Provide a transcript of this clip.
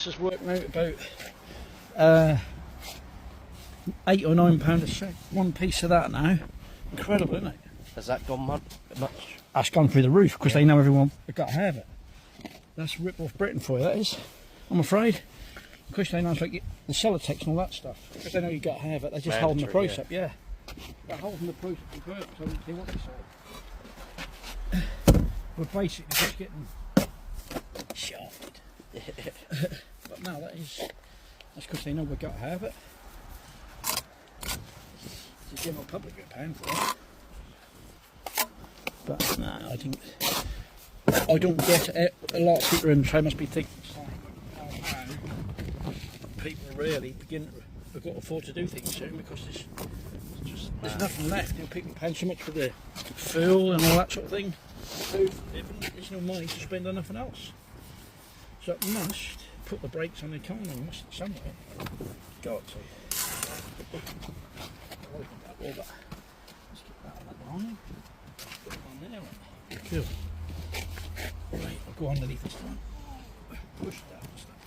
This is working out about £8 or £9 a set. One piece of that now. Incredible, isn't it? Has that gone much? That's gone through the roof because they know everyone got to have it. That's rip off Britain for you, that is. I'm afraid. Because they know it's like the Celotex and all that stuff. Because they know you got to have it, they're just holding the price up, yeah. They're holding the price up on purpose, so they want to sell. We're basically just getting shafted. But no, that's because they know we've got to have it. It's the general public get paying for it. But no, I don't get it. A lot of people in the trade must be thinking, people really have got to afford to do things soon because there's nothing left. You know, people paying so much for the fuel and all that sort of thing. So there's no money to spend on nothing else. So it must put the brakes on the economy, must somewhere. Got to. Let's get that on. Put it on there. Cool. Right, I'll go underneath this one. Push that and stuff.